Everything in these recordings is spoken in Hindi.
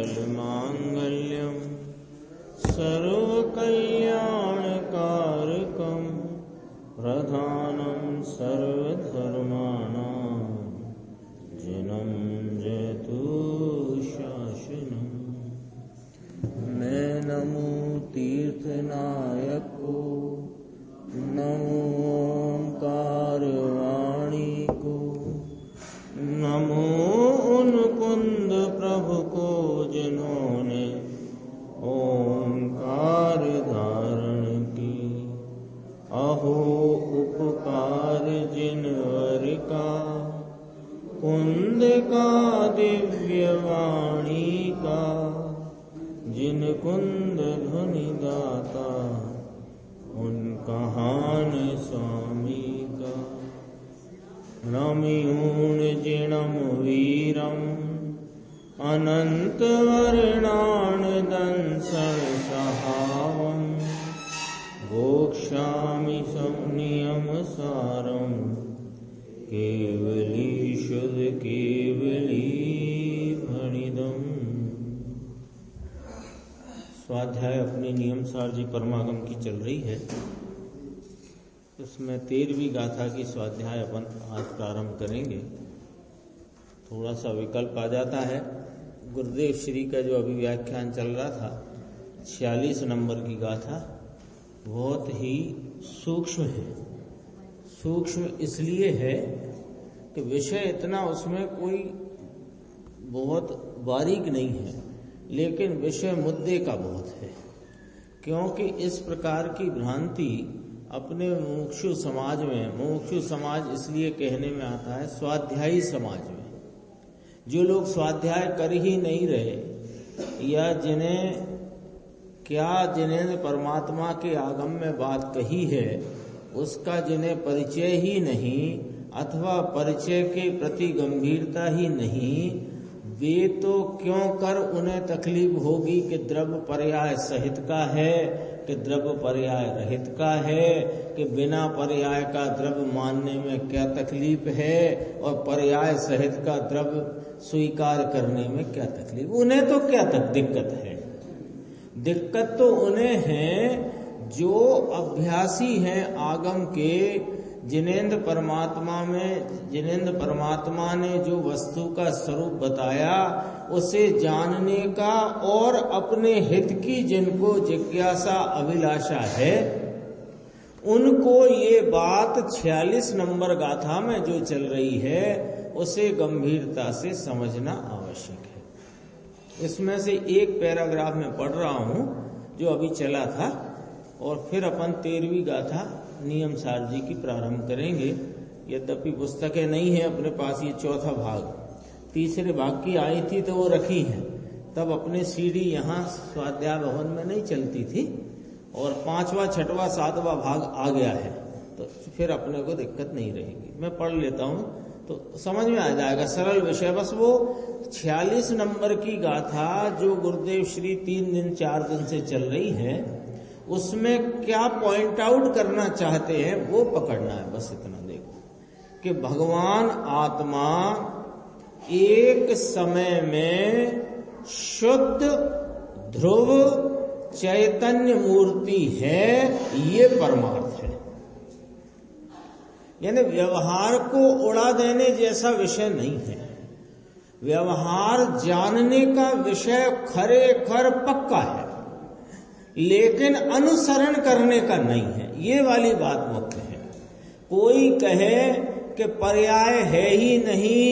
सर्वमङ्गलमाङ्गल्यं सर्वकल्याणकारकं प्रधानं सर्वधर्माणां जिनं जयतु शासनम्। मैं नमो तीर्थनायक को, नमो ओंकार वाणी को, नमो उन कुंद प्रभु को जिन्होंने ओंकार धारण की। अहो उपकार जिनवर का, कुंद का दिव्य वाणी का, जिन कुंद ध्वनि दाता उनका हान स्वामी का। नमयूण जिणम वीरम अनंत वर्णान दंसन सहावम। गोक्षामि संनियम सारम केवली शुद्ध केवली भणिदम। स्वाध्याय अपने नियम सार जी परमागम की चल रही है। उसमें 13वीं गाथा की स्वाध्याय अपन आज प्रारंभ करेंगे। थोड़ा सा विकल्प आ जाता है। गुरुदेव श्री का जो अभी व्याख्यान चल रहा था 46 नंबर की गाथा बहुत ही सूक्ष्म है। सूक्ष्म इसलिए है कि विषय इतना उसमें कोई बहुत बारीक नहीं है, लेकिन विषय मुद्दे का बहुत है। क्योंकि इस प्रकार की भ्रांति अपने मुमुक्षु समाज में, मुमुक्षु समाज इसलिए कहने में आता है स्वाध्यायी समाज में, जो लोग स्वाध्याय कर ही नहीं रहे या जिन्हें परमात्मा के आगम में बात कही है उसका जिन्हें परिचय ही नहीं अथवा परिचय के प्रति गंभीरता ही नहीं, वे तो क्यों कर उन्हें तकलीफ होगी कि द्रव्य पर्याय सहित का है, कि द्रव्य पर्याय रहित का है, कि बिना पर्याय का द्रव्य मानने में क्या तकलीफ है और पर्याय सहित का द्रव्य स्वीकार करने में क्या तकलीफ। उन्हें तो क्या तक दिक्कत है? दिक्कत तो उन्हें है जो अभ्यासी हैं आगम के। जिनेन्द्र परमात्मा ने जो वस्तु का स्वरूप बताया उसे जानने का और अपने हित की जिनको जिज्ञासा अभिलाषा है, उनको ये बात 46 नंबर गाथा में जो चल रही है उसे गंभीरता से समझना आवश्यक है। इसमें से एक पैराग्राफ में पढ़ रहा हूं जो अभी चला था, और फिर अपन 13वीं गाथा नियम सार जी की प्रारंभ करेंगे। यद्यपि पुस्तकें नहीं है अपने पास, ये चौथा भाग, तीसरे भाग की आई थी तो वो रखी है। तब अपने सीडी यहाँ स्वाध्याय भवन में नहीं चलती थी, और 5वां 6वां 7वां भाग आ गया है, तो फिर अपने को दिक्कत नहीं रहेगी। मैं पढ़ लेता हूँ तो समझ में आ जाएगा, सरल विषय। बस वो 46 नंबर की गाथा जो गुरुदेव श्री 3 दिन 4 दिन से चल रही है, उसमें क्या पॉइंट आउट करना चाहते हैं वो पकड़ना है। बस इतना देखो कि भगवान आत्मा एक समय में शुद्ध ध्रुव चैतन्य मूर्ति है, ये परमार्थ है। यानी व्यवहार को उड़ा देने जैसा विषय नहीं है। व्यवहार जानने का विषय खरे खर पक्का है, लेकिन अनुसरण करने का नहीं है। ये वाली बात मुख्य है। कोई कहे कि पर्याय है ही नहीं,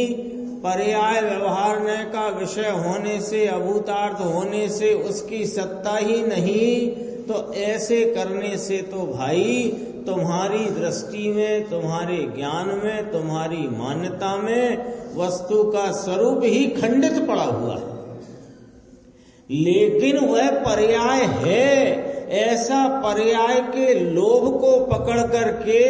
पर्याय व्यवहारने का विषय होने से, अभूतार्थ होने से उसकी सत्ता ही नहीं, तो ऐसे करने से तो भाई तुम्हारी दृष्टि में, तुम्हारे ज्ञान में, तुम्हारी मान्यता में वस्तु का स्वरूप ही खंडित पड़ा हुआ है। लेकिन वह पर्याय है, ऐसा पर्याय के लोभ को पकड़ करके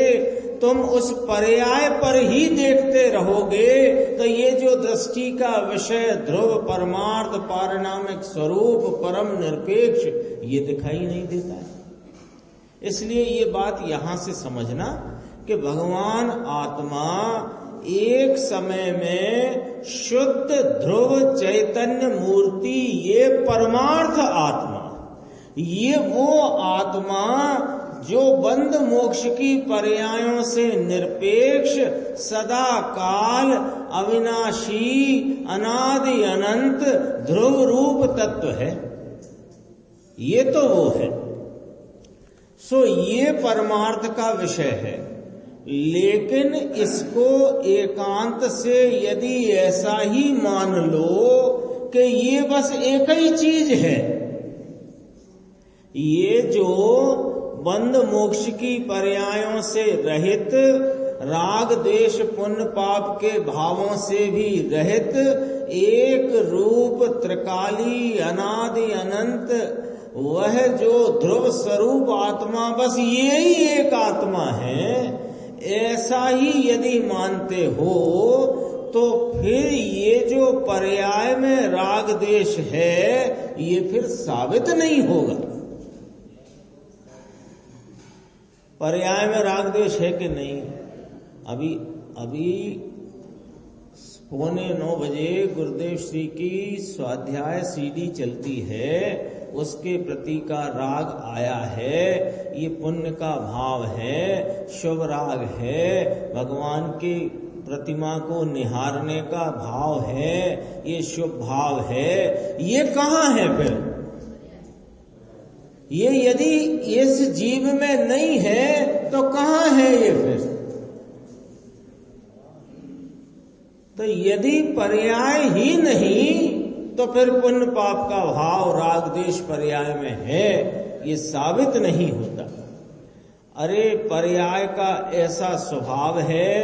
तुम उस पर्याय पर ही देखते रहोगे तो ये जो दृष्टि का विषय ध्रुव परमार्थ पारणामिक स्वरूप परम निरपेक्ष ये दिखाई नहीं देता है। इसलिए ये बात यहां से समझना कि भगवान आत्मा एक समय में शुद्ध ध्रुव चैतन्य मूर्ति, ये परमार्थ आत्मा, ये वो आत्मा जो बंध मोक्ष की पर्यायों से निरपेक्ष, सदा काल, अविनाशी, अनादि अनंत ध्रुव रूप तत्व है, ये तो वो है। सो ये परमार्थ का विषय है। लेकिन इसको एकांत से यदि ऐसा ही मान लो कि ये बस एक ही चीज है, ये जो बंध मोक्ष की पर्यायों से रहित, राग द्वेष पुण्य पाप के भावों से भी रहित, एक रूप त्रिकाली अनादि अनंत, वह जो ध्रुव स्वरूप आत्मा, बस ये ही एक आत्मा है, ऐसा ही यदि मानते हो तो फिर ये जो पर्याय में राग द्वेष है, ये फिर साबित नहीं होगा। पर्याय में राग द्वेष है कि नहीं? अभी 8:45 बजे गुरुदेव श्री की स्वाध्याय सीडी चलती है, उसके प्रति का राग आया है, ये पुण्य का भाव है, शुभ राग है, भगवान की प्रतिमा को निहारने का भाव है, ये शुभ भाव है। ये कहाँ है फिर? ये यदि इस जीव में नहीं है तो कहाँ है ये फिर? तो यदि पर्याय ही नहीं तो फिर पुण्य पाप का भाव राग द्वेष पर्याय में है, ये साबित नहीं होता। अरे पर्याय का ऐसा स्वभाव है,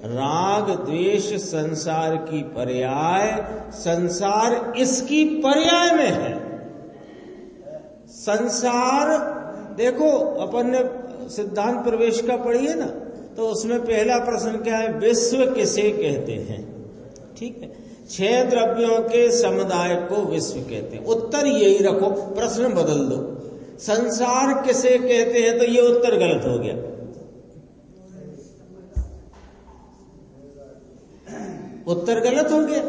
राग द्वेष संसार की पर्याय, संसार इसकी पर्याय में है। संसार देखो, अपन ने सिद्धांत प्रवेश का पढ़िए ना, तो उसमें पहला प्रश्न क्या है? विश्व किसे कहते हैं? ठीक है, 6 द्रव्यों के समुदाय को विश्व कहते हैं। उत्तर यही रखो, प्रश्न बदल दो, संसार किसे कहते हैं, तो ये उत्तर गलत हो गया। उत्तर गलत हो गया।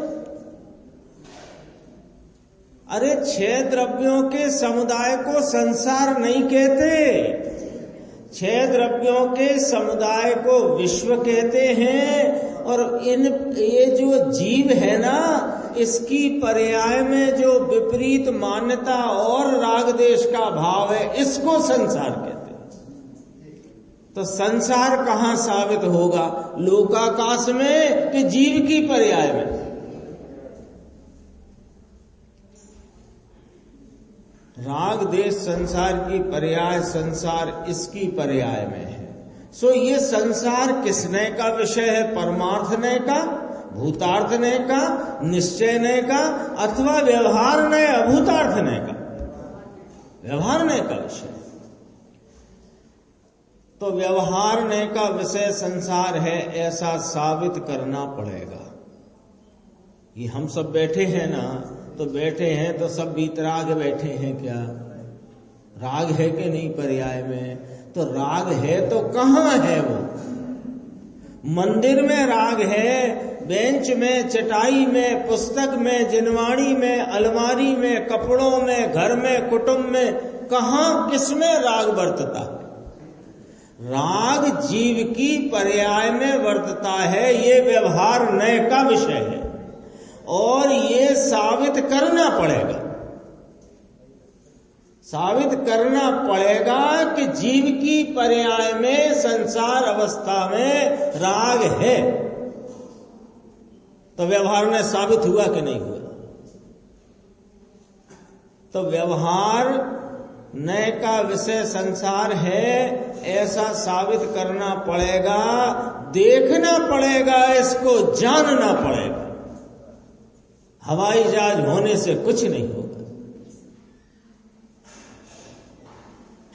अरे 6 द्रव्यों के समुदाय को संसार नहीं कहते, 6 द्रव्यों के समुदाय को विश्व कहते हैं। और ये जो जीव है ना, इसकी पर्याय में जो विपरीत मान्यता और राग द्वेष का भाव है, इसको संसार कहते हैं। तो संसार कहाँ साबित होगा? लोकाकाश में कि जीव की पर्याय में? राग द्वेष संसार की पर्याय, संसार इसकी पर्याय में है। सो ये संसार किसने का विषय है? परमार्थ ने का, भूतार्थ ने का, निश्चय ने का, अथवा व्यवहार ने, अभूतार्थ ने का? व्यवहार ने का विषय। तो व्यवहार ने का विषय संसार है, ऐसा साबित करना पड़ेगा। ये हम सब बैठे हैं ना, तो बैठे हैं तो सब बीतराग बैठे हैं क्या? राग है कि नहीं पर्याय में? तो राग है तो कहाँ है वो? मंदिर में राग है, बेंच में, चटाई में, पुस्तक में, जिनवाणी में, अलमारी में, कपड़ों में, घर में, कुटुंब में, कहाँ किसमें राग वर्तता? राग जीव की पर्याय में वर्तता है, ये व्यवहार नय का विषय है और ये साबित करना पड़ेगा। साबित करना पड़ेगा कि जीव की पर्याय में, संसार अवस्था में राग है। तो व्यवहार में साबित हुआ कि नहीं हुआ? तो व्यवहार नय का विषय संसार है, ऐसा साबित करना पड़ेगा, देखना पड़ेगा, इसको जानना पड़ेगा। हवाई जहाज होने से कुछ नहीं होगा,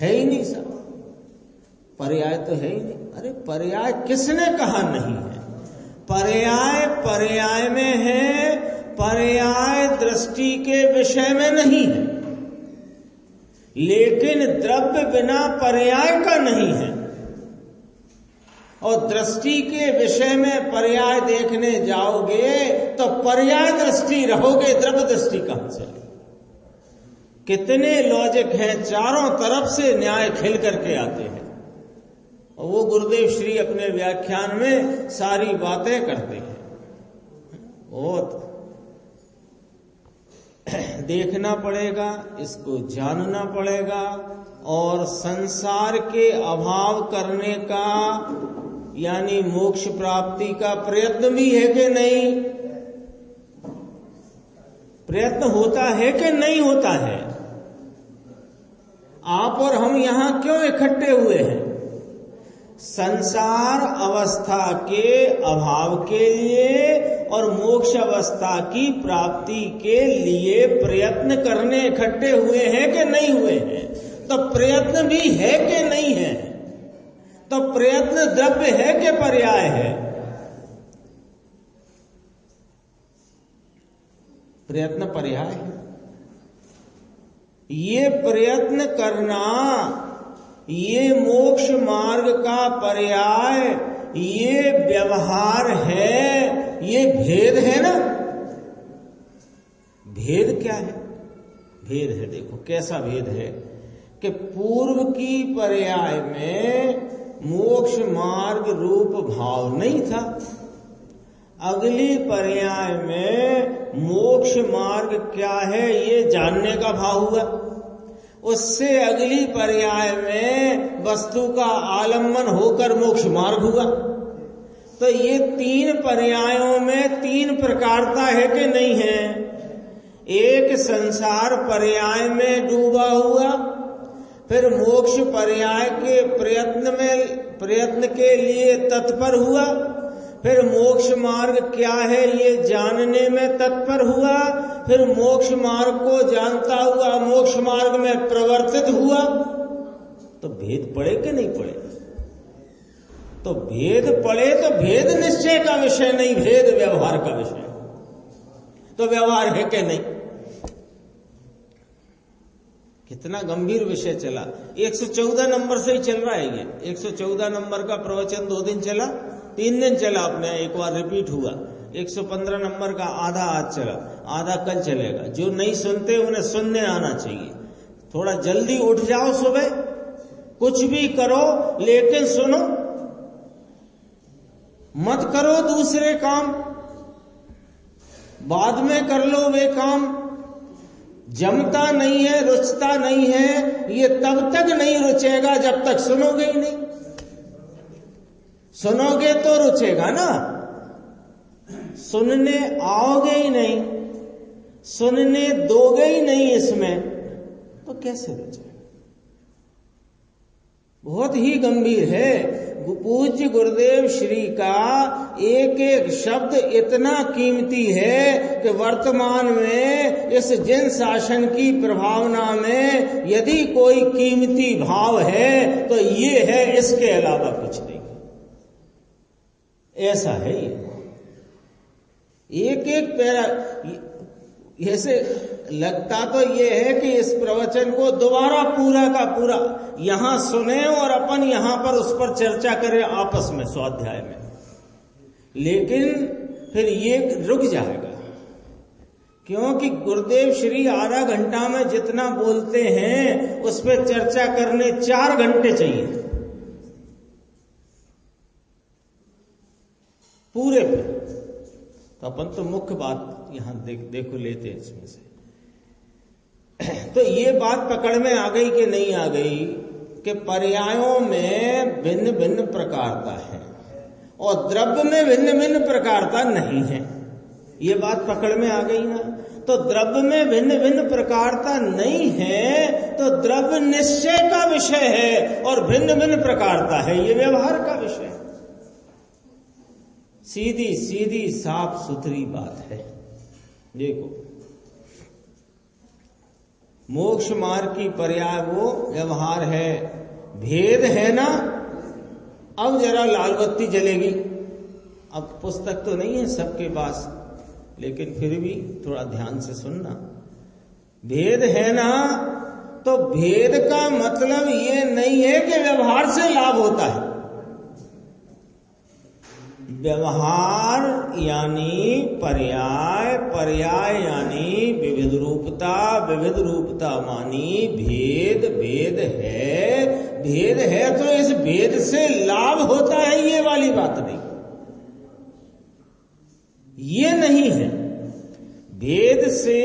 है ही नहीं सब। पर्याय तो है ही नहीं। अरे पर्याय किसने कहा नहीं है? पर्याय पर्याय में है, पर्याय दृष्टि के विषय में नहीं है। लेकिन द्रव्य बिना पर्याय का नहीं है। और दृष्टि के विषय में पर्याय देखने जाओगे तो पर्याय दृष्टि रहोगे, द्रव्य दृष्टि कहां से? कितने लॉजिक हैं, चारों तरफ से न्याय खिल करके आते हैं। और वो गुरुदेव श्री अपने व्याख्यान में सारी बातें करते हैं। बहुत देखना पड़ेगा, इसको जानना पड़ेगा, और संसार के अभाव करने का यानी मोक्ष प्राप्ति का प्रयत्न भी है कि नहीं? प्रयत्न होता है कि नहीं होता है? आप और हम यहां क्यों इकट्ठे हुए हैं? संसार अवस्था के अभाव के लिए और मोक्ष अवस्था की प्राप्ति के लिए प्रयत्न करने इकट्ठे हुए हैं कि नहीं हुए हैं? तो प्रयत्न भी है कि नहीं है? तो प्रयत्न द्रव्य है कि पर्याय है? प्रयत्न पर्याय है। ये प्रयत्न करना, ये मोक्ष मार्ग का पर्याय, ये व्यवहार है, ये भेद है ना। भेद क्या है? भेद है, देखो कैसा भेद है कि पूर्व की पर्याय में मोक्ष मार्ग रूप भाव नहीं था, अगली पर्याय में मोक्ष मार्ग क्या है ये जानने का भाव हुआ, उससे अगली पर्याय में वस्तु का आलम्बन होकर मोक्ष मार्ग हुआ। तो ये तीन पर्यायों में तीन प्रकारता है कि नहीं है? एक संसार पर्याय में डूबा हुआ, फिर मोक्ष पर्याय के प्रयत्न के लिए तत्पर हुआ, फिर मोक्ष मार्ग क्या है ये जानने में तत्पर हुआ, फिर मोक्ष मार्ग को जानता हुआ मोक्ष मार्ग में प्रवर्तित हुआ। तो भेद पड़े कि नहीं पड़े? तो भेद पड़े तो भेद निश्चय का विषय नहीं, भेद व्यवहार का विषय। तो व्यवहार है कि नहीं? कितना गंभीर विषय चला। 114 नंबर से ही चल रहा है ये। 114 नंबर का प्रवचन 2 दिन चला, 3 दिन चला, अपने एक बार रिपीट हुआ। 115 नंबर का आधा आज चला, आधा कल चलेगा। जो नहीं सुनते उन्हें सुनने आना चाहिए। थोड़ा जल्दी उठ जाओ, सुबह कुछ भी करो लेकिन सुनो, मत करो दूसरे काम, बाद में कर लो वे काम। जमता नहीं है, रुचता नहीं है, ये तब तक नहीं रुचेगा जब तक सुनोगे ही नहीं। सुनोगे तो रुचेगा ना, सुनने आओगे ही नहीं, सुनने दोगे ही नहीं इसमें, तो कैसे रुचेगा? बहुत ही गंभीर है। पूज्य गुरुदेव श्री का एक एक शब्द इतना कीमती है कि वर्तमान में इस जिन शासन की प्रभावना में यदि कोई कीमती भाव है तो ये है, इसके अलावा कुछ नहीं। ऐसा है ये। एक एक पैरा ऐसे लगता तो ये है कि इस प्रवचन को दोबारा पूरा का पूरा यहां सुने और अपन यहां पर उस पर चर्चा करें आपस में स्वाध्याय में, लेकिन फिर ये रुक जाएगा। क्योंकि गुरुदेव श्री आधा घंटा में जितना बोलते हैं उस पर चर्चा करने 4 घंटे चाहिए पूरे पे। तो अपन तो मुख्य बात यहां देखो लेते हैं इसमें से। तो ये बात पकड़ में आ गई कि नहीं आ गई कि पर्यायों में भिन्न भिन्न प्रकारता है और द्रव्य में भिन्न भिन्न प्रकारता नहीं है। ये बात पकड़ में आ गई ना। तो द्रव्य में भिन्न भिन्न प्रकारता नहीं है तो द्रव्य निश्चय का विषय है और भिन्न भिन्न प्रकारता है ये व्यवहार का विषय है। सीधी सीधी साफ सुथरी बात है। देखो, मोक्ष मार्ग की पर्याय वो व्यवहार है, भेद है ना। अब जरा लाल बत्ती जलेगी। अब पुस्तक तो नहीं है सबके पास, लेकिन फिर भी थोड़ा ध्यान से सुनना। भेद है ना, तो भेद का मतलब ये नहीं है कि व्यवहार से लाभ होता है। व्यवहार यानी पर्याय, पर्याय यानी विविध रूपता, विविध रूपता मानी भेद, भेद है तो इस भेद से लाभ होता है, ये वाली बात नहीं, ये नहीं है। भेद से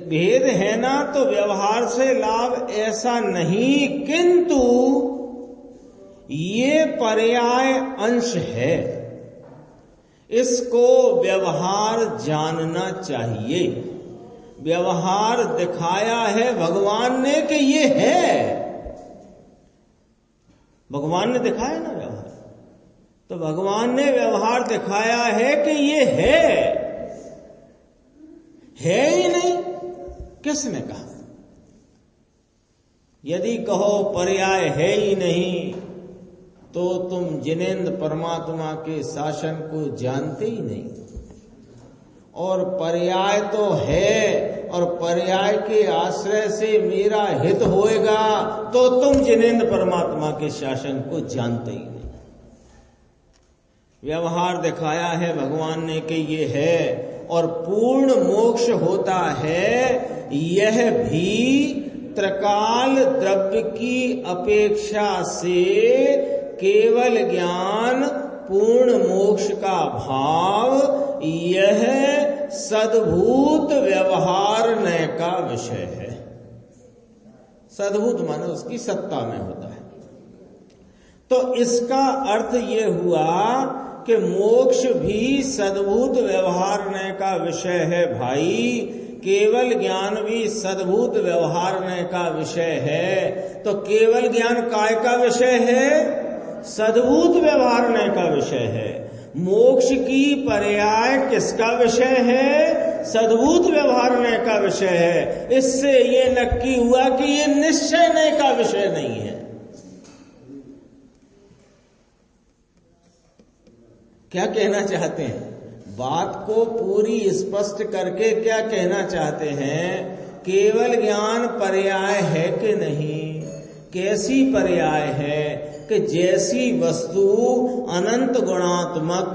भेद है ना तो व्यवहार से लाभ, ऐसा नहीं, किंतु ये पर्याय अंश है, इसको व्यवहार जानना चाहिए। व्यवहार दिखाया है भगवान ने कि ये है, भगवान ने दिखाया ना व्यवहार, तो भगवान ने व्यवहार दिखाया है कि ये है ही नहीं, किसने कहा? यदि कहो पर्याय है ही नहीं तो तुम जिनेंद्र परमात्मा के शासन को जानते ही नहीं, और पर्याय तो है और पर्याय के आश्रय से मेरा हित होएगा तो तुम जिनेंद्र परमात्मा के शासन को जानते ही नहीं। व्यवहार दिखाया है भगवान ने कि ये है, और पूर्ण मोक्ष होता है, यह भी त्रिकाल द्रव्य की अपेक्षा से केवल ज्ञान पूर्ण मोक्ष का भाव, यह सद्भूत व्यवहारण्य का विषय है। सद्भूत माने उसकी सत्ता में होता है। तो इसका अर्थ ये हुआ कि मोक्ष भी सद्भूत व्यवहारण्य का विषय है भाई, केवल ज्ञान भी सद्भूत व्यवहारण्य का विषय है। तो केवल ज्ञान काय का विषय है? सद्भूत व्यवहारण्य का विषय है। मोक्ष की पर्याय किसका विषय है? सद्भूत व्यवहारण्य का विषय है। इससे ये नक्की हुआ कि ये निश्चय का विषय नहीं है। क्या कहना चाहते हैं? बात को पूरी स्पष्ट करके क्या कहना चाहते हैं? केवल ज्ञान पर्याय है कि नहीं? कैसी पर्याय है? कि जैसी वस्तु अनंत गुणात्मक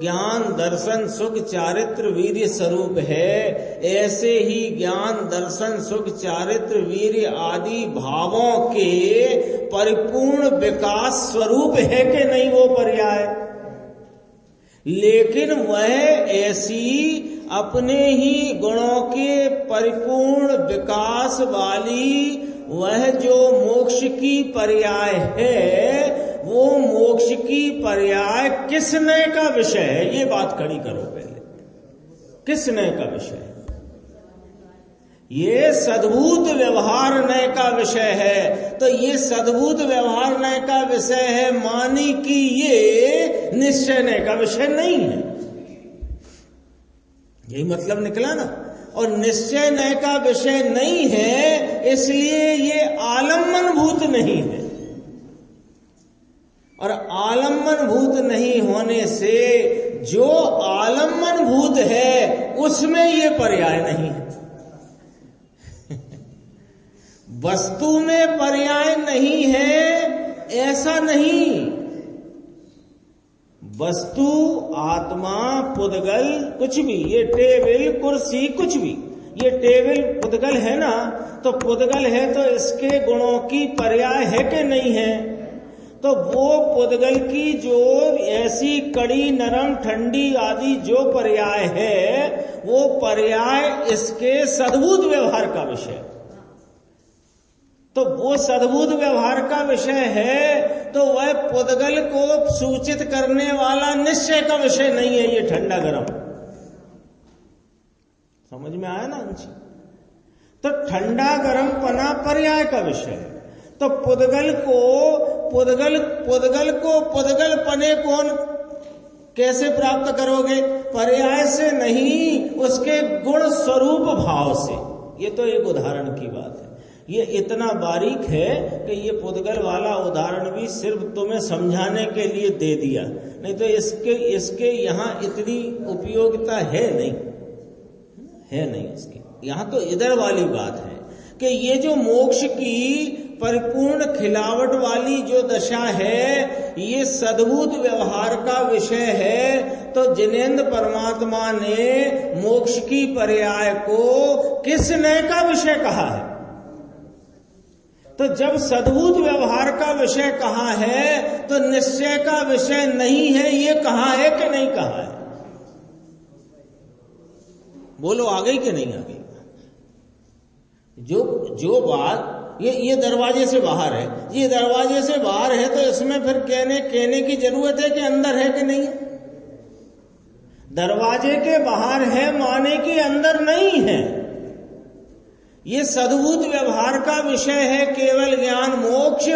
ज्ञान दर्शन सुख चारित्र वीर्य स्वरूप है, ऐसे ही ज्ञान दर्शन सुख चारित्र वीर्य आदि भावों के परिपूर्ण विकास स्वरूप है कि नहीं वो पर्याय? लेकिन वह ऐसी अपने ही गुणों के परिपूर्ण विकास वाली वह जो मोक्ष की पर्याय है, वो मोक्ष की पर्याय किस नय का विषय है? ये बात खड़ी करो पहले। किस नय का विषय है? ये सद्भूत व्यवहार नय का विषय है। तो ये सद्भूत व्यवहार नय का विषय है मानी कि ये निश्चय नय का विषय नहीं है। यही मतलब निकला ना। और निश्चय नय का विषय नहीं है, इसलिए ये आलम्बन भूत नहीं है। और आलम्बन भूत नहीं होने से जो आलम्बन भूत है उसमें ये पर्याय नहीं है। वस्तु में पर्याय नहीं है ऐसा नहीं। वस्तु, आत्मा, पुद्गल, कुछ भी, ये टेबल, कुर्सी, कुछ भी, ये टेबल पुद्गल है ना, तो पुद्गल है तो इसके गुणों की पर्याय है कि नहीं है? तो वो पुद्गल की जो ऐसी कड़ी, नरम, ठंडी आदि जो पर्याय है, वो पर्याय इसके सद्भूत व्यवहार का विषय। तो वो सद्भूत व्यवहार का विषय है, तो वह पुद्गल को सूचित करने वाला निश्चय का विषय नहीं है। ये ठंडा गरम समझ में आया ना अंश? तो ठंडा गरम पना पर्याय का विषय है। तो पुद्गल को पुद्गल पने कौन कैसे प्राप्त करोगे? पर्याय से नहीं, उसके गुण स्वरूप भाव से। ये तो एक उदाहरण की बात है। ये इतना बारीक है कि ये पुद्गल वाला उदाहरण भी सिर्फ तुम्हें समझाने के लिए दे दिया, नहीं तो इसके यहाँ इतनी उपयोगिता है नहीं इसकी। यहाँ तो इधर वाली बात है कि ये जो मोक्ष की परिपूर्ण खिलावट वाली जो दशा है, ये सद्भूत व्यवहार का विषय है। तो जिनेंद्र परमात्मा ने मोक्ष की पर्याय को किस नय का विषय कहा है? तो जब सद्भूत व्यवहार का विषय कहा है तो निश्चय का विषय नहीं है, ये कहा है कि नहीं कहा है? बोलो आ गई कि नहीं आ गई? जो बात ये दरवाजे से बाहर है, ये दरवाजे से बाहर है तो इसमें फिर कहने की जरूरत है कि अंदर है कि नहीं है? दरवाजे के बाहर है माने कि अंदर नहीं है। ये सद्भूत व्यवहार का विषय है केवल ज्ञान मोक्ष।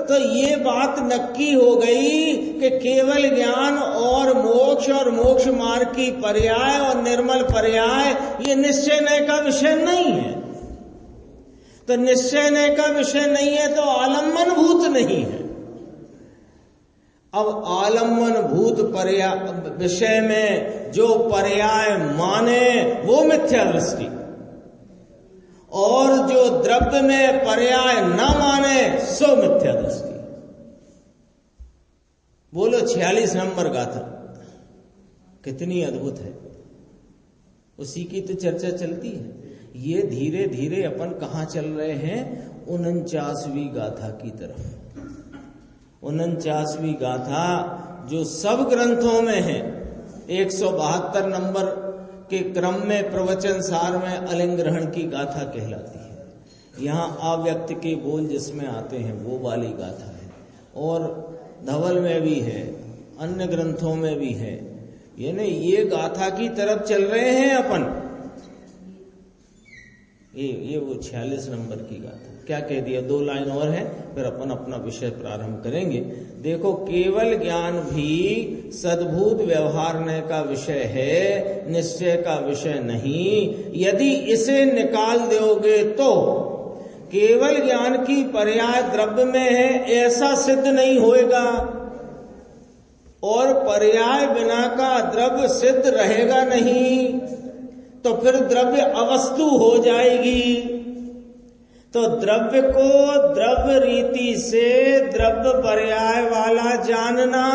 तो ये बात नक्की हो गई कि केवल ज्ञान और मोक्ष मार्ग की पर्याय और निर्मल पर्याय ये निश्चय नय का विषय नहीं है। तो निश्चय नय का विषय नहीं है तो आलम्बन भूत नहीं है। अब आलम्बन भूत पर्याय विषय में जो पर्याय माने वो मिथ्या दृष्टि, और जो द्रव्य में पर्याय न माने सो मिथ्या दृष्टि। बोलो 46 नंबर गाथा कितनी अद्भुत है, उसी की तो चर्चा चलती है। ये धीरे धीरे अपन कहाँ चल रहे हैं? 49वीं गाथा की तरफ। 49वीं गाथा जो सब ग्रंथों में है, 172 नंबर के क्रम में प्रवचन सार में अलिंग ग्रहण की गाथा कहलाती है। यहाँ अव्यक्त के बोल जिसमें आते हैं वो वाली गाथा है, और धवल में भी है, अन्य ग्रंथों में भी है। ये गाथा की तरफ चल रहे हैं अपन। ये वो 46 नंबर की गाथा क्या कह दिया? 2 लाइन और है, फिर अपन अपना विषय प्रारंभ करेंगे। देखो, केवल ज्ञान भी सद्भूत व्यवहारने का विषय है, निश्चय का विषय नहीं। यदि इसे निकाल दोगे तो केवल ज्ञान की पर्याय द्रव्य में है ऐसा सिद्ध नहीं होएगा, और पर्याय बिना का द्रव्य सिद्ध रहेगा नहीं, तो फिर द्रव्य अवस्तु हो जाएगी। तो द्रव्य को द्रव्य रीति से द्रव्य पर्याय वाला जानना,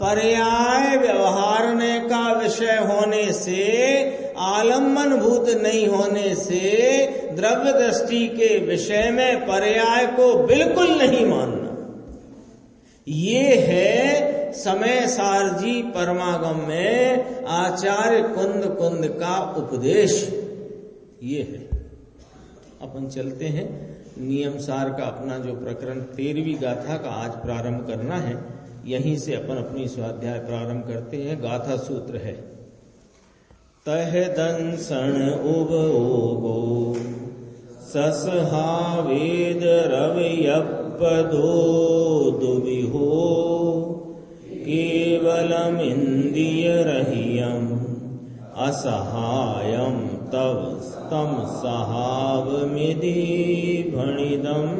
पर्याय व्यवहारने का विषय होने से, आलम्बन भूत नहीं होने से, द्रव्य दृष्टि के विषय में पर्याय को बिल्कुल नहीं मानना। ये है समय सारजी परमागम में आचार्य कुंद का उपदेश। ये है। अपन चलते हैं नियम सार का अपना जो प्रकरण 13वीं गाथा का आज प्रारंभ करना है, यहीं से अपन अपनी स्वाध्याय प्रारंभ करते हैं। गाथा सूत्र है तह दंसन उब ओगो ससहा वेद रवयपदो दुविहो केवलम इंद्रिय रहियम असहायम तव तम सहावमिति भणिदम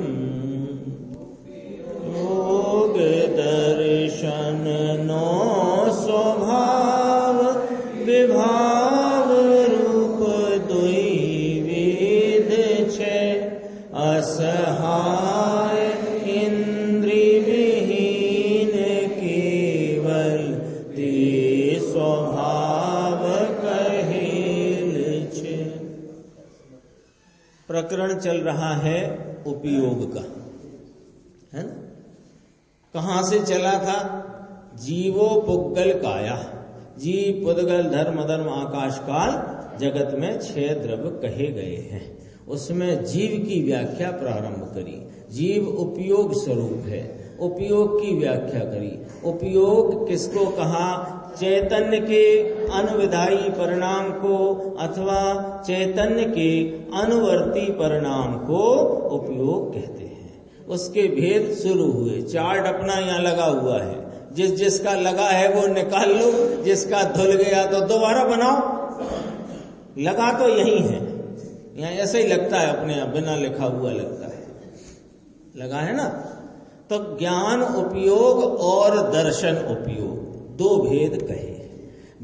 योग दर्शन नो स्वभाव विभाव रूप दुई वेद छे असहाय इंद्रि विहीन केवल ते स्वभाव कहेल छे। प्रकरण चल रहा है उपयोग का, है ना? कहां से चला था? जीवो पुद्गल काया, जीव पुद्गल धर्म अधर्म आकाश काल जगत में 6 द्रव्य कहे गए हैं। उसमें जीव की व्याख्या प्रारंभ करी। जीव उपयोग स्वरूप है, उपयोग की व्याख्या करी। उपयोग किसको कहा? चैतन्य के अनुविधायी परिणाम को अथवा चैतन्य के अनुवर्ती परिणाम को उपयोग कहते हैं। उसके भेद शुरू हुए। चार्ट अपना यहाँ लगा हुआ है, जिसका लगा है वो निकाल लो, जिसका धुल गया तो दोबारा बनाओ। लगा तो यही है, यहाँ ऐसे ही लगता है अपने आप, बिना लिखा हुआ लगता है, लगा है ना। तो ज्ञान उपयोग और दर्शन उपयोग 2 भेद कहे।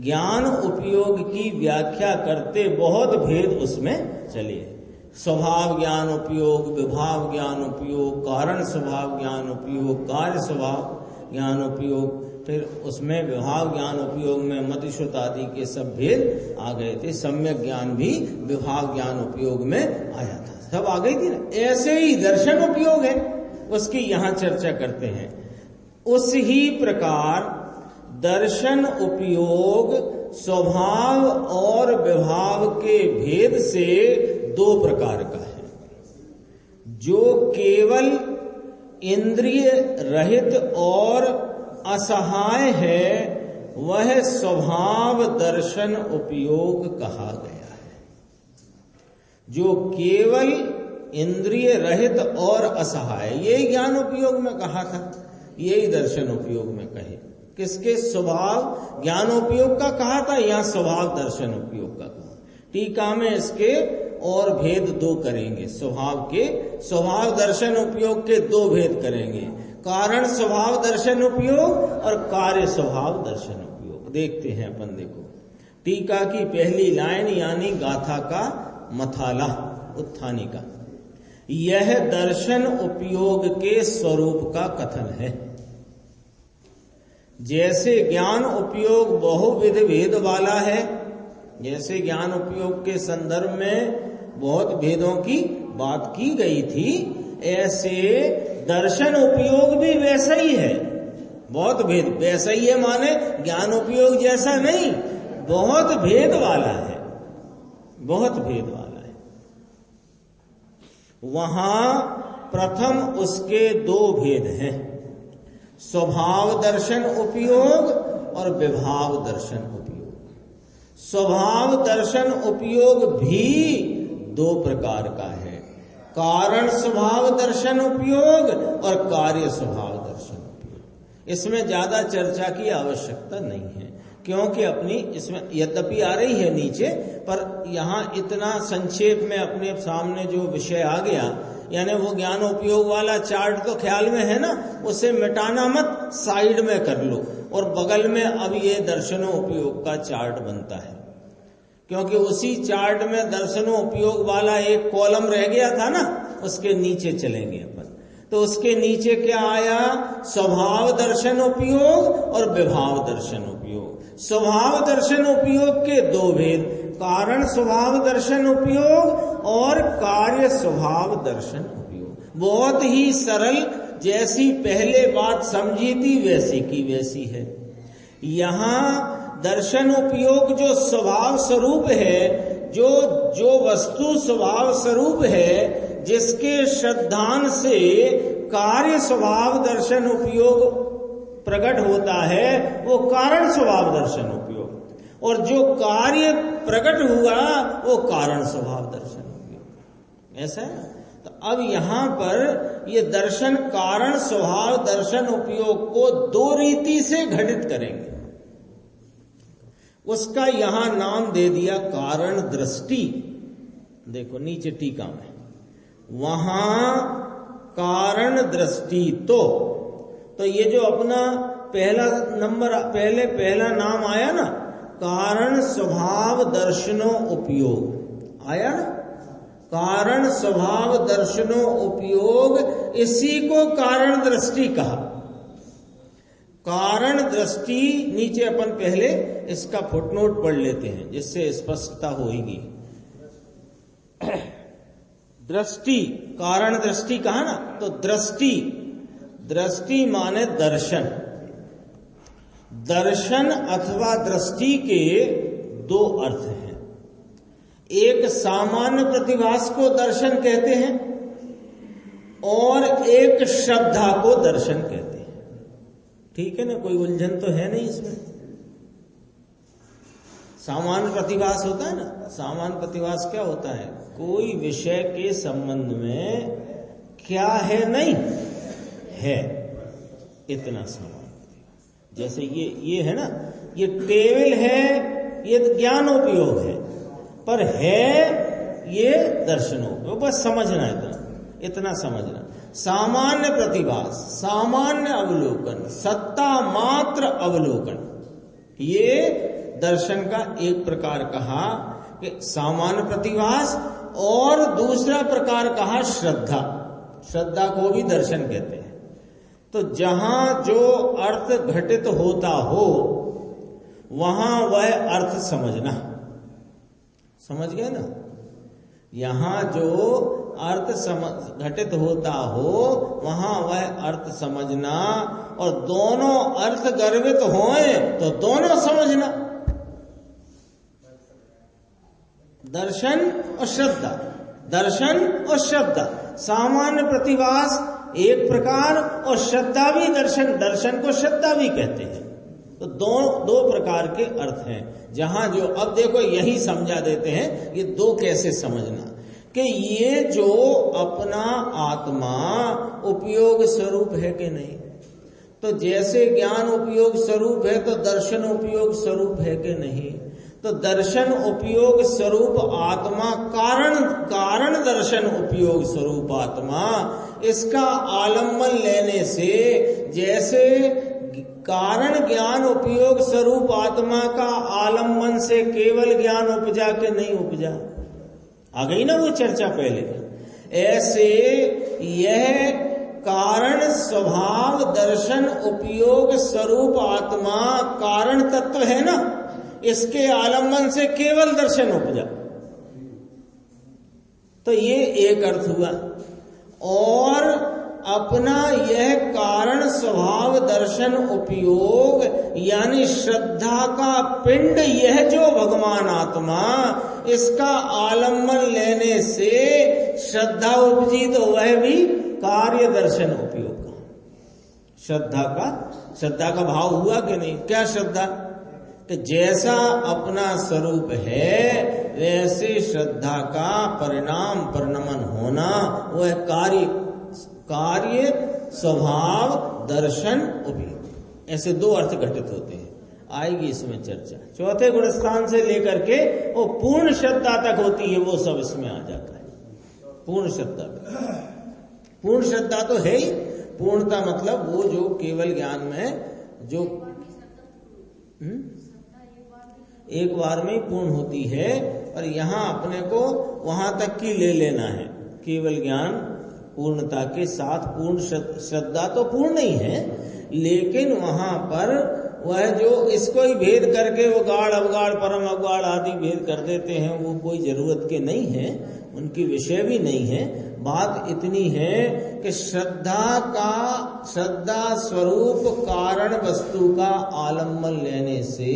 ज्ञान उपयोग की व्याख्या करते बहुत भेद उसमें चले। स्वभाव ज्ञान उपयोग, विभाव ज्ञान उपयोग, कारण स्वभाव ज्ञान उपयोग, कार्य स्वभाव ज्ञान उपयोग, फिर उसमें विभाव ज्ञान उपयोग में मतिश्रुत आदि के सब भेद आ गए थे। सम्यक ज्ञान भी विभाव ज्ञान उपयोग में आया था, सब आ गई थी ना। ऐसे ही दर्शन उपयोग है, उसकी यहां चर्चा करते हैं। उस ही प्रकार दर्शन उपयोग स्वभाव और विभाव के भेद से दो प्रकार का है। जो केवल इंद्रिय रहित और असहाय है वह स्वभाव दर्शन उपयोग कहा गया है। जो केवल इंद्रिय रहित और असहाय, यही ज्ञान उपयोग में कहा था, यही दर्शन उपयोग में कहे। किसके? स्वभाव ज्ञानोपयोग का कहा था, यहां स्वभाव दर्शन उपयोग का कहा। टीका में इसके और भेद दो करेंगे। स्वभाव दर्शन उपयोग के दो भेद करेंगे, कारण स्वभाव दर्शन उपयोग और कार्य स्वभाव दर्शन उपयोग। देखते हैं अपन, देखो टीका की पहली लाइन यानी गाथा का मथाला उत्थानी का, यह दर्शन उपयोग के स्वरूप का कथन है। जैसे ज्ञान उपयोग बहुविध भेद वाला है, जैसे ज्ञान उपयोग के संदर्भ में बहुत भेदों की बात की गई थी, ऐसे दर्शन उपयोग भी वैसा ही है। बहुत भेद, वैसा ही है माने ज्ञान उपयोग जैसा नहीं, बहुत भेद वाला है, बहुत भेद वाला है। वहां प्रथम उसके दो भेद हैं, स्वभाव दर्शन उपयोग और विभाव दर्शन उपयोग। स्वभाव दर्शन उपयोग भी दो प्रकार का है, कारण स्वभाव दर्शन उपयोग और कार्य स्वभाव दर्शन उपयोग। इसमें ज्यादा चर्चा की आवश्यकता नहीं है, क्योंकि अपनी इसमें यद्यपि आ रही है नीचे, पर यहाँ इतना संक्षेप में अपने सामने जो विषय आ गया, यानी वो ज्ञान उपयोग वाला चार्ट तो ख्याल में है ना, उसे मिटाना मत, साइड में कर लो और बगल में अब ये दर्शनों उपयोग का चार्ट बनता है। क्योंकि उसी चार्ट में दर्शनों उपयोग वाला एक कॉलम रह गया था ना, उसके नीचे चलेंगे अपन। तो उसके नीचे क्या आया? स्वभाव दर्शन उपयोग और विभाव दर्शन उपयोग। स्वभाव दर्शन उपयोग के दो भेद, कारण स्वभाव दर्शन उपयोग और कार्य स्वभाव दर्शन उपयोग। बहुत ही सरल, जैसी पहले बात समझी थी वैसी की वैसी है। यहाँ दर्शन उपयोग जो स्वभाव स्वरूप है, जो वस्तु स्वभाव स्वरूप है, जिसके श्रद्धान से कार्य स्वभाव दर्शन उपयोग प्रकट होता है, वो कारण स्वभाव दर्शन उपयोग, और जो कार्य प्रकट हुआ वो कारण स्वभाव दर्शन उपयोग। ऐसा है ना? तो अब यहां पर ये दर्शन कारण स्वभाव दर्शन उपयोग को दो रीति से घटित करेंगे। उसका यहां नाम दे दिया कारण दृष्टि। देखो नीचे टीका में, वहां कारण दृष्टि तो ये जो अपना पहला नंबर, पहला नाम आया ना, कारण स्वभाव दर्शनों उपयोग आया ना, कारण स्वभाव दर्शनों उपयोग, इसी को कारण दृष्टि कहा। कारण दृष्टि, नीचे अपन पहले इसका फुटनोट पढ़ लेते हैं जिससे स्पष्टता होगी। दृष्टि, कारण दृष्टि कहा ना, तो दृष्टि माने दर्शन। दर्शन अथवा दृष्टि के दो अर्थ हैं। एक सामान्य प्रतिभास को दर्शन कहते हैं और एक श्रद्धा को दर्शन कहते हैं। ठीक है ना, कोई उलझन तो है नहीं इसमें। सामान्य प्रतिभास होता है ना, सामान्य प्रतिभास क्या होता है? कोई विषय के संबंध में क्या है, नहीं है, इतना सामान्य। जैसे ये है ना, ये टेबल है, ये ज्ञान उपयोग है, पर है ये दर्शनोपयोग। बस समझना इतना समझना। सामान्य प्रतिभास, सामान्य अवलोकन, सत्ता मात्र अवलोकन, ये दर्शन का एक प्रकार कहा कि सामान्य प्रतिभास, और दूसरा प्रकार कहा श्रद्धा। श्रद्धा को भी दर्शन कहते हैं। तो जहां जो अर्थ घटित होता हो वहां वह अर्थ समझना, समझ गए ना? यहां जो अर्थ घटित होता हो वहां वह अर्थ समझना, और दोनों अर्थ गर्भित होए तो दोनों समझना, दर्शन और श्रद्धा। दर्शन और श्रद्धा, सामान्य प्रतिभास एक प्रकार और श्रद्धा भी दर्शन, दर्शन को श्रद्धा भी कहते हैं। तो दो प्रकार के अर्थ हैं। जहां जो, अब देखो यही समझा देते हैं ये दो कैसे समझना, कि ये जो अपना आत्मा उपयोग स्वरूप है कि नहीं। तो जैसे ज्ञान उपयोग स्वरूप है तो दर्शन उपयोग स्वरूप है कि नहीं। तो दर्शन उपयोग स्वरूप आत्मा, कारण दर्शन उपयोग स्वरूप आत्मा, इसका आलम्बन लेने से जैसे कारण ज्ञान उपयोग स्वरूप आत्मा का आलम्बन से केवल ज्ञान उपजा के नहीं उपजा, आ गई ना वो चर्चा पहले। ऐसे यह कारण स्वभाव दर्शन उपयोग स्वरूप आत्मा कारण तत्व है ना, इसके आलम्बन से केवल दर्शन उपजा। तो ये एक अर्थ हुआ। और अपना यह कारण स्वभाव दर्शन उपयोग यानी श्रद्धा का पिंड, यह जो भगवान आत्मा, इसका आलम्बन लेने से श्रद्धा उपजी, तो वह भी कार्य दर्शन उपयोग का श्रद्धा का भाव हुआ कि नहीं। क्या श्रद्धा? कि जैसा अपना स्वरूप है वैसे श्रद्धा का परिणमन होना, वह कार्य स्वभाव दर्शन उपयोग, ऐसे दो अर्थ घटित होते हैं। आएगी इसमें चर्चा। चौथे गुण स्थान से लेकर के वो पूर्ण श्रद्धा तक होती है, वो सब इसमें आ जाता है। पूर्ण श्रद्धा तो है ही। पूर्णता मतलब वो जो केवल ज्ञान में जो एक बार में पूर्ण होती है, और यहां अपने को वहां तक की ले लेना है। केवल ज्ञान पूर्णता के साथ पूर्ण श्रद्धा तो पूर्ण ही है, लेकिन वहां पर वह जो इसको ही भेद करके वो गाढ़ अवगाढ़ परम अवगाढ़ आदि भेद कर देते हैं, वो कोई जरूरत के नहीं है, उनकी विषय भी नहीं है। बात इतनी है कि श्रद्धा स्वरूप कारण वस्तु का आलम्बन लेने से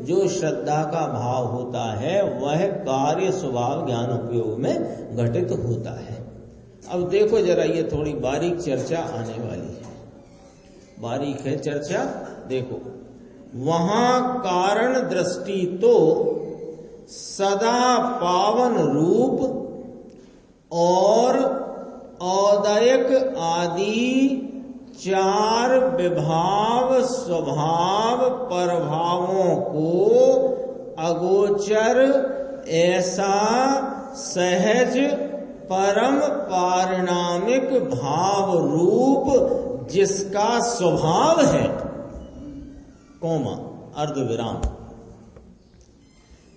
जो श्रद्धा का भाव होता है वह कार्य स्वभाव ज्ञान उपयोग में घटित होता है। अब देखो जरा, ये थोड़ी बारीक चर्चा आने वाली है, बारीक है चर्चा। देखो, वहां कारण दृष्टि तो सदा पावन रूप और औदयक आदि चार विभाव स्वभाव परभावों को अगोचर ऐसा सहज परम पारिणामिक भाव रूप जिसका स्वभाव है, कोमा अर्धविराम।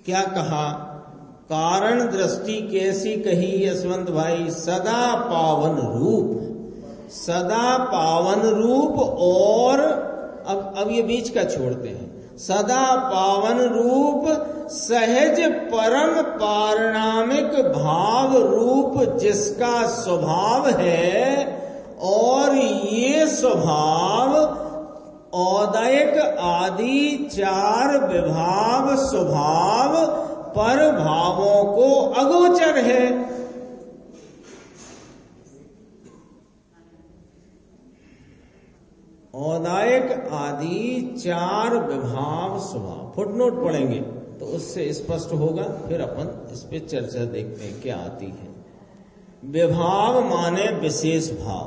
क्या कहा? कारण दृष्टि कैसी कही यशवंत भाई? सदा पावन रूप, सदा पावन रूप, और अब ये बीच का छोड़ते हैं। सदा पावन रूप सहज परम पारिणामिक भाव रूप जिसका स्वभाव है, और ये स्वभाव औदयक आदि चार विभाव स्वभाव पर भावों को अगोचर है। औदायक आदि चार विभाव स्वभाव, फुटनोट पढ़ेंगे तो उससे स्पष्ट होगा। फिर अपन इस पे चर्चा देखते हैं क्या आती है। विभाव माने विशेष भाव,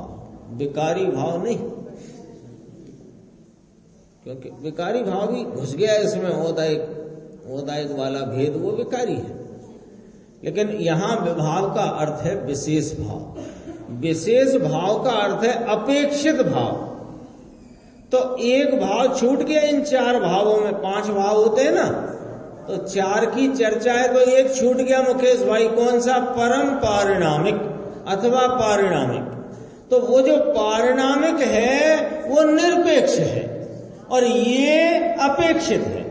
विकारी भाव नहीं, क्योंकि विकारी भाव भी घुस गया इसमें। औदायक वाला भेद वो विकारी है, लेकिन यहां विभाव का अर्थ है विशेष भाव। विशेष भाव का अर्थ है अपेक्षित भाव। तो एक भाव छूट गया इन चार भावों में, पांच भाव होते हैं ना, तो चार की चर्चा है तो एक छूट गया मुकेश भाई, कौन सा? परम पारिणामिक अथवा पारिणामिक। तो वो जो पारिणामिक है वो निरपेक्ष है और ये अपेक्षित है।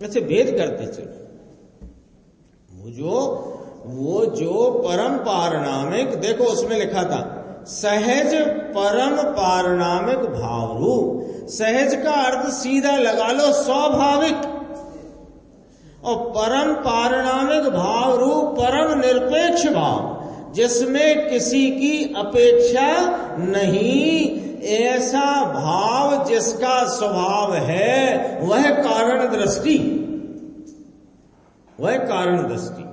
वैसे भेद करते चलो, वो जो परम पारिणामिक, देखो उसमें लिखा था सहज परम पारिणामिक भाव रूप। सहज का अर्थ सीधा लगा लो स्वाभाविक, और परम पारिणामिक भाव रूप परम निरपेक्ष भाव जिसमें किसी की अपेक्षा नहीं, ऐसा भाव जिसका स्वभाव है वह कारण दृष्टि, वह कारण दृष्टि।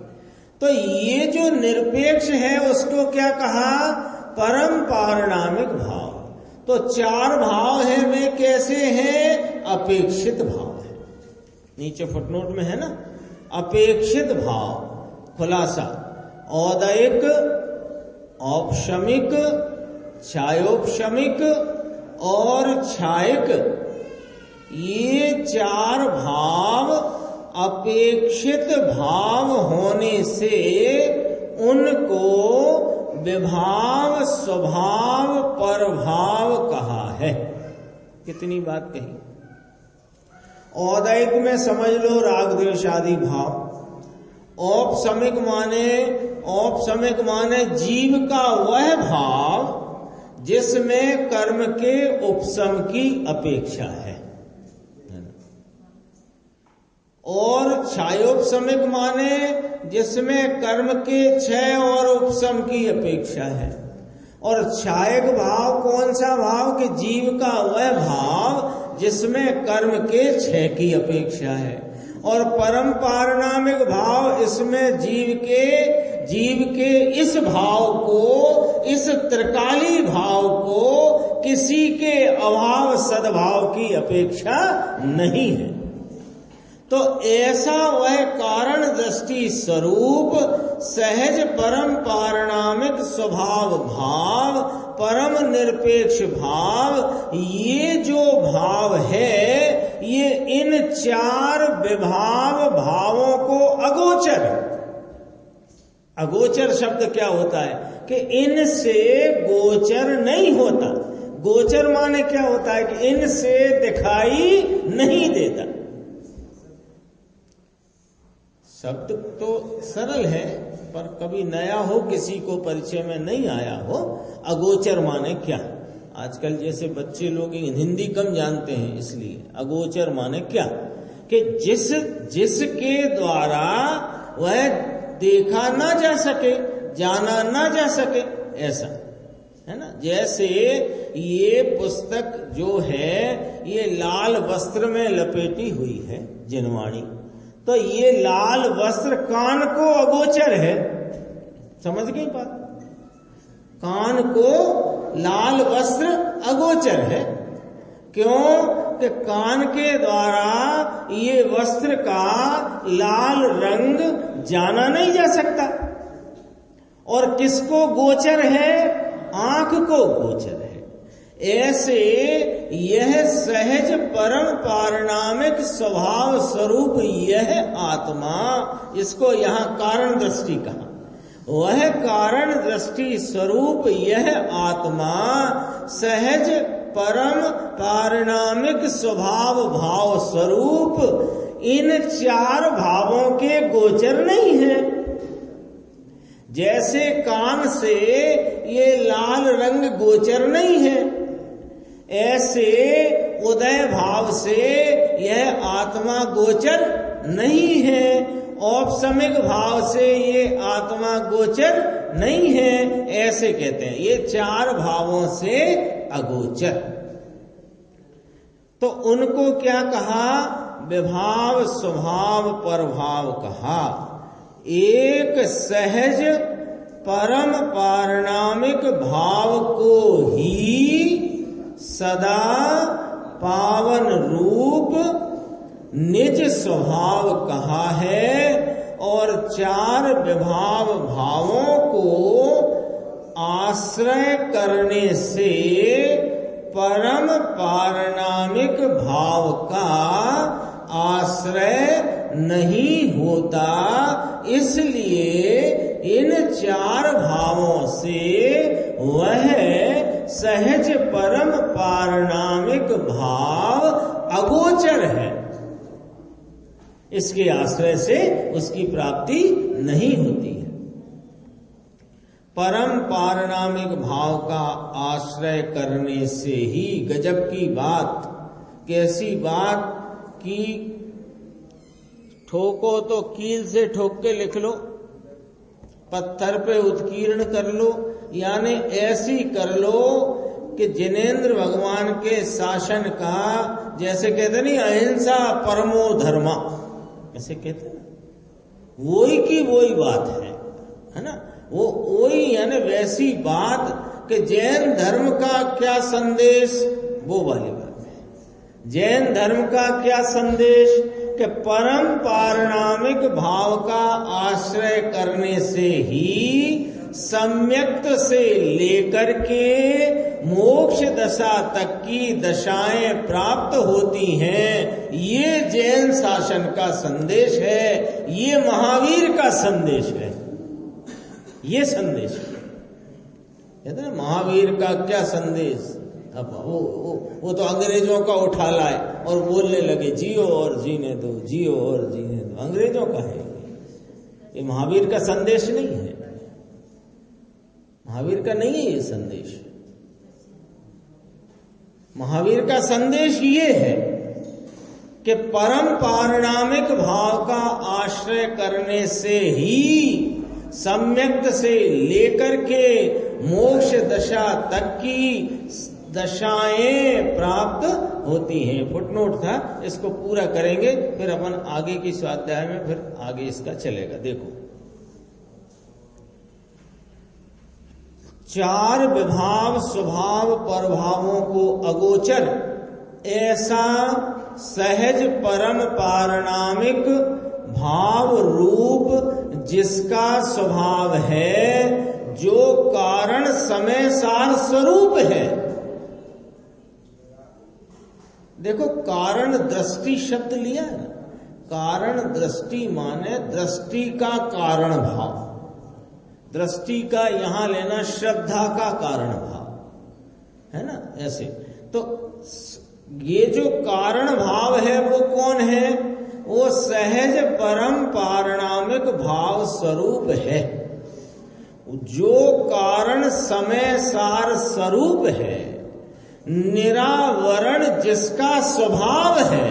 तो ये जो निरपेक्ष है उसको क्या कहा? परम पारिणामिक भाव। तो चार भाव है, वे कैसे हैं? अपेक्षित भाव है। नीचे फुटनोट में है ना, अपेक्षित भाव। खुलासा, औदयिक, औपशमिक, छायोपशमिक और छायिक, ये चार भाव अपेक्षित भाव होने से उनको विभाव स्वभाव परभाव कहा है। कितनी बात कही। औदयिक में समझ लो राग द्वेष आदि भाव। औपशमिक माने जीव का वह भाव जिसमें कर्म के उपशम की अपेक्षा है। और क्षयोपशमिक माने जिसमें कर्म के क्षय और उपशम की अपेक्षा है। और क्षायक भाव कौन सा भाव? कि जीव का वह भाव जिसमें कर्म के क्षय की अपेक्षा है। और परम पारिणामिक भाव, इसमें जीव के इस भाव को, इस त्रिकाली भाव को किसी के अभाव सद्भाव की अपेक्षा नहीं है। तो ऐसा वह कारण दृष्टि स्वरूप सहज परम पारिणामिक स्वभाव भाव, परम निरपेक्ष भाव, ये जो भाव है ये इन चार विभाव भावों को अगोचर। अगोचर शब्द क्या होता है? कि इनसे गोचर नहीं होता। गोचर माने क्या होता है? कि इनसे दिखाई नहीं देता। शब्द तो सरल है पर कभी नया हो, किसी को परिचय में नहीं आया हो। अगोचर माने क्या? आजकल जैसे बच्चे लोग हिंदी कम जानते हैं, इसलिए अगोचर माने क्या? कि जिसके द्वारा वह देखा ना जा सके, जाना ना जा सके, ऐसा है ना। जैसे ये पुस्तक जो है ये लाल वस्त्र में लपेटी हुई है, जिनवाणी। तो ये लाल वस्त्र कान को अगोचर है। समझ गई बात? कान को लाल वस्त्र अगोचर है। क्यों? कि कान के द्वारा ये वस्त्र का लाल रंग जाना नहीं जा सकता। और किसको गोचर है? आंख को गोचर है। ऐसे यह सहज परम पारिणामिक स्वभाव स्वरूप यह आत्मा, इसको यहां कारण दृष्टि कहा, वह कारण दृष्टि स्वरूप यह आत्मा सहज परम पारिणामिक स्वभाव भाव स्वरूप इन चार भावों के गोचर नहीं है। जैसे कान से ये लाल रंग गोचर नहीं है, ऐसे उदय भाव से यह आत्मा गोचर नहीं है। औपशमिक भाव से ये आत्मा गोचर नहीं है, ऐसे कहते हैं। ये चार भावों से अगोचर। तो उनको क्या कहा? विभाव स्वभाव परभाव कहा। एक सहज परम पारिणामिक भाव को ही सदा पावन रूप निज स्वभाव कहा है। और चार विभाव भावों को आश्रय करने से परम पारिणामिक भाव का आश्रय नहीं होता। इसलिए इन चार भावों से वह सहज परम पारणामिक भाव अगोचर है। इसके आश्रय से उसकी प्राप्ति नहीं होती है। परम पारणामिक भाव का आश्रय करने से ही, गजब की बात, कैसी बात कि ठोको तो कील से ठोक के लिख लो, पत्थर पे उत्कीर्ण कर लो, यानी ऐसी कर लो कि जिनेंद्र भगवान के शासन का, जैसे कहते नहीं अहिंसा परमो धर्मा, ऐसे कहते हैं, वही की वही बात है ना। वो वही यानी वैसी बात कि जैन धर्म का क्या संदेश, वो वाली बात है। जैन धर्म का क्या संदेश कि परम पारणामिक भाव का आश्रय करने से ही सम्यक्त से लेकर के मोक्ष दशा तक की दशाएं प्राप्त होती हैं। ये जैन शासन का संदेश है, ये महावीर का संदेश है। ये संदेश कहते हैं महावीर का क्या संदेश। अब वो तो अंग्रेजों का उठा लाए और बोलने लगे जियो और जीने दो, जियो और जीने दो। अंग्रेजों का है ये, महावीर का संदेश नहीं है। महावीर का नहीं है ये संदेश। महावीर का संदेश ये है कि परम पारणामिक भाव का आश्रय करने से ही सम्यक्त से लेकर के मोक्ष दशा तक की दशाएं प्राप्त होती हैं। फुटनोट था, इसको पूरा करेंगे फिर अपन आगे की स्वाध्याय में फिर आगे इसका चलेगा। देखो, चार विभाव स्वभाव प्रभावों को अगोचर ऐसा सहज परम पारणामिक भाव रूप जिसका स्वभाव है, जो कारण समय सार स्वरूप है। देखो, कारण दृष्टि शब्द लिया है ना। कारण दृष्टि माने दृष्टि का कारण भाव, दृष्टि का यहां लेना श्रद्धा का कारण भाव है ना। ऐसे तो ये जो कारण भाव है वो कौन है? वो सहज परम पारणामिक भाव स्वरूप है, जो कारण समय सार स्वरूप है, निरावरण जिसका स्वभाव है,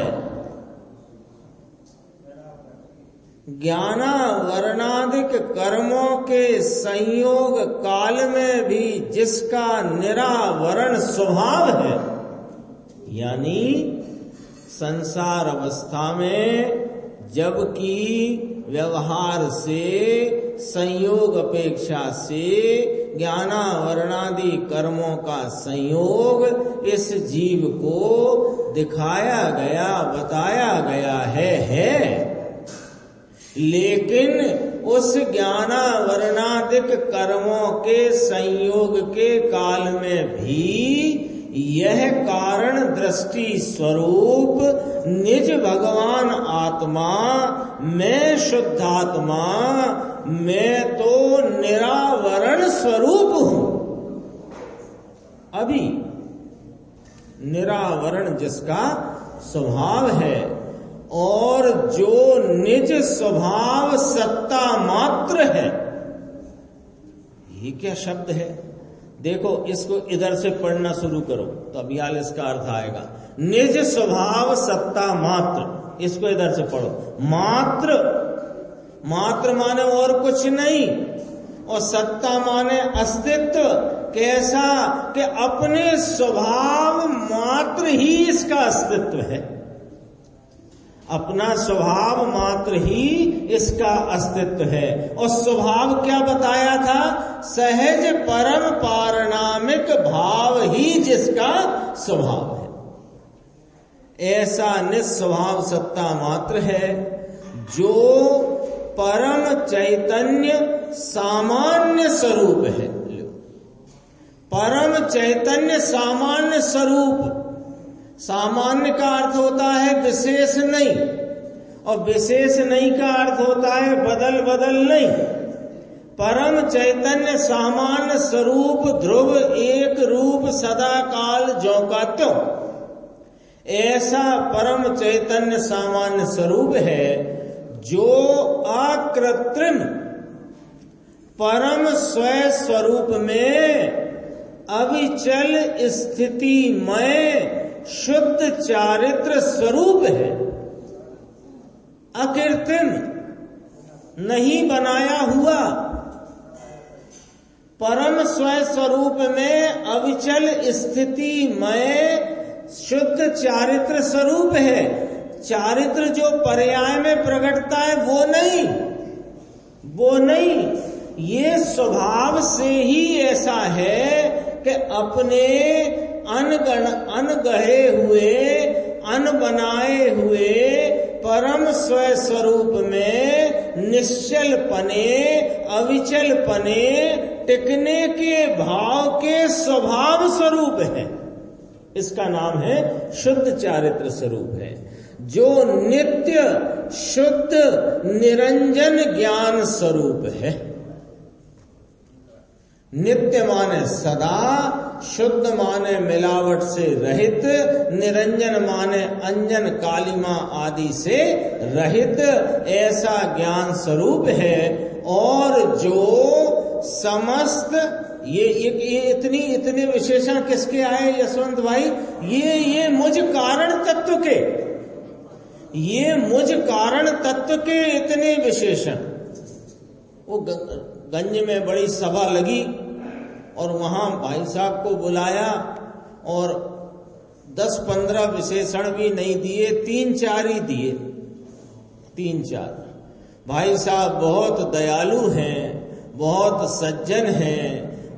ज्ञानावरणादिक कर्मों के संयोग काल में भी जिसका निरावरण स्वभाव है, यानी संसार अवस्था में जबकि व्यवहार से संयोग अपेक्षा से ज्ञानावरणादि कर्मों का संयोग इस जीव को दिखाया गया, बताया गया है। लेकिन उस ज्ञानावरणादिक कर्मों के संयोग के काल में भी यह कारण दृष्टि स्वरूप निज भगवान आत्मा, मैं शुद्धात्मा, मैं तो निरावरण स्वरूप हूं। अभी निरावरण जिसका स्वभाव है और जो निज स्वभाव सत्ता मात्र है। ये क्या शब्द है? देखो, इसको इधर से पढ़ना शुरू करो तो अभियाल इसका अर्थ आएगा। निज स्वभाव सत्ता मात्र, इसको इधर से पढ़ो। मात्र, मात्र माने और कुछ नहीं, और सत्ता माने अस्तित्व। कैसा कि अपने स्वभाव मात्र ही इसका अस्तित्व है, अपना स्वभाव मात्र ही इसका अस्तित्व है। और स्वभाव क्या बताया था? सहज परम पारणामिक भाव ही जिसका स्वभाव है। ऐसा निस्वभाव सत्ता मात्र है जो परम चैतन्य सामान्य स्वरूप है। परम चैतन्य सामान्य स्वरूप, सामान्य का अर्थ होता है विशेष नहीं, और विशेष नहीं का अर्थ होता है बदल बदल नहीं। परम चैतन्य सामान्य स्वरूप ध्रुव एक रूप सदा काल ज्यों का त्यों, ऐसा परम चैतन्य सामान्य स्वरूप है जो अकृत्रिम परम स्वयं स्वरूप में अविचल स्थितिमय शुद्ध चारित्र स्वरूप है। अकृत्रिम नहीं बनाया हुआ परम स्वयं स्वरूप में अविचल स्थितिमय शुद्ध चारित्र स्वरूप है। चारित्र जो पर्याय में प्रकटता है वो नहीं, ये स्वभाव से ही ऐसा है कि अपने अनगढ़े हुए अनबनाए हुए परम स्वयं स्वरूप में निश्चल पने अविचल पने टिकने के भाव के स्वभाव स्वरूप है। इसका नाम है शुद्ध चारित्र स्वरूप है, जो नित्य शुद्ध निरंजन ज्ञान स्वरूप है। नित्य माने सदा, शुद्ध माने मिलावट से रहित, निरंजन माने अंजन कालिमा आदि से रहित, ऐसा ज्ञान स्वरूप है। और जो समस्त ये इतने विशेषण किसके आए यशवंत भाई? ये मुझ कारण तत्व के, ये मुझ कारण तत्व के इतने विशेषण। वो गंज में बड़ी सभा लगी और वहां भाई साहब को बुलाया और 10-15 विशेषण भी नहीं दिए, 3-4 ही दिए, 3-4। भाई साहब बहुत दयालु हैं, बहुत सज्जन हैं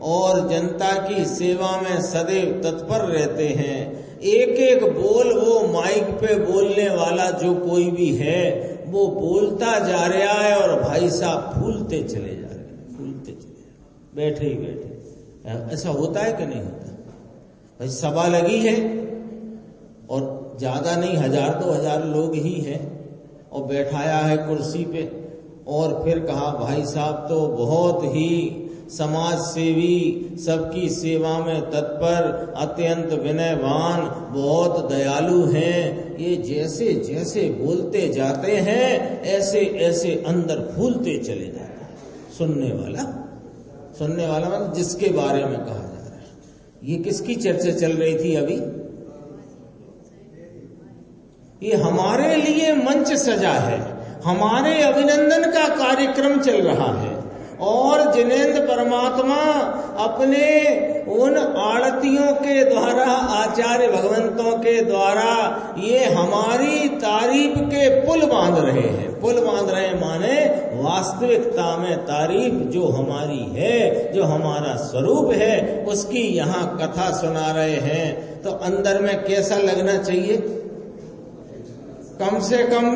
और जनता की सेवा में सदैव तत्पर रहते हैं। एक एक बोल वो माइक पे बोलने वाला जो कोई भी है वो बोलता जा रहा है और भाई साहब फूलते चले जा रहे हैं, फूलते चले जा रहे, बैठे ही बैठे। ऐसा होता है कि नहीं होता? भाई सभा लगी है और ज्यादा नहीं, 1000-2000 लोग ही हैं और बैठाया है कुर्सी पे और फिर कहा भाई साहब तो बहुत ही समाज सेवी, सबकी सेवा में तत्पर, अत्यंत विनयवान, बहुत दयालु हैं। ये जैसे जैसे बोलते जाते हैं ऐसे ऐसे अंदर फूलते चले जाते हैं। सुनने वाला मतलब जिसके बारे में कहा जा रहा है। ये किसकी चर्चा चल रही थी अभी? ये हमारे लिए मंच सजा है, हमारे अभिनंदन का कार्यक्रम चल रहा है और जिनेंद्र परमात्मा अपने उन आड़तियों के द्वारा, आचार्य भगवंतों के द्वारा ये हमारी तारीफ के पुल बांध रहे हैं। पुल बांध रहे हैं माने वास्तविकता में तारीफ जो हमारी है, जो हमारा स्वरूप है, उसकी यहाँ कथा सुना रहे हैं। तो अंदर में कैसा लगना चाहिए? कम से कम,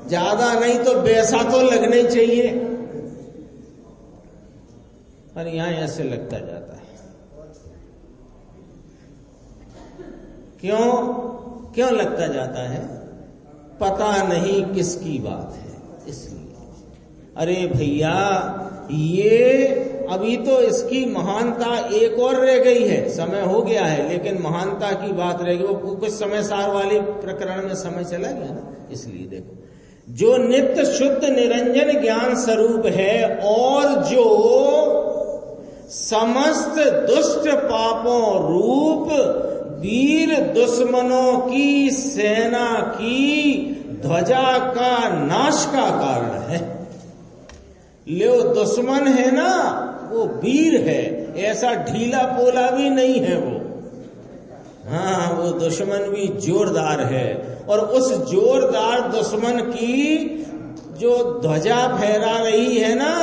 ज्यादा नहीं तो वैसा तो लगना ही चाहिए। पर यहां ऐसे लगता जाता है। क्यों लगता जाता है? पता नहीं किसकी बात है, इसलिए। अरे भैया, ये अभी तो इसकी महानता एक और रह गई है, समय हो गया है, लेकिन महानता की बात रह गई। वो कुछ समय सार वाले प्रकरण में समय चला गया ना, इसलिए देखो, जो नित्य शुद्ध निरंजन ज्ञान स्वरूप है और जो समस्त दुष्ट पापों रूप वीर दुश्मनों की सेना की ध्वजा का नाश का कारण है। ले दुश्मन है ना, वो वीर है, ऐसा ढीला पोला भी नहीं है वो। हाँ, वो दुश्मन भी जोरदार है और उस जोरदार दुश्मन की जो ध्वजा फहरा रही है ना,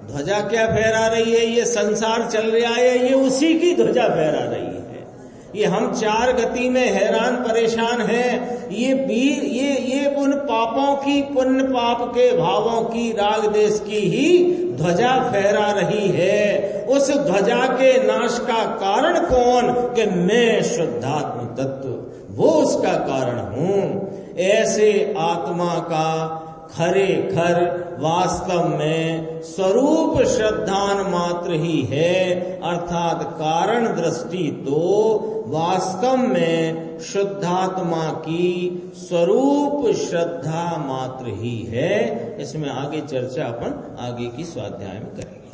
ध्वजा क्या फहरा रही है? ये संसार चल रहा है, ये उसी की ध्वजा फहरा रही है। ये हम चार गति में हैरान परेशान हैं। ये वीर, ये उन पापों की, पुण्य पाप के भावों की, राग देश की ही ध्वजा फहरा रही है। उस ध्वजा के नाश का कारण कौन? कि मैं शुद्धात्म तत्व, वो उसका कारण हूं। ऐसे आत्मा का खरे खर वास्तव में स्वरूप श्रद्धान मात्र ही है, अर्थात कारण दृष्टि तो वास्तव में शुद्धात्मा की स्वरूप श्रद्धा मात्र ही है। इसमें आगे चर्चा अपन आगे की स्वाध्याय में करेंगे।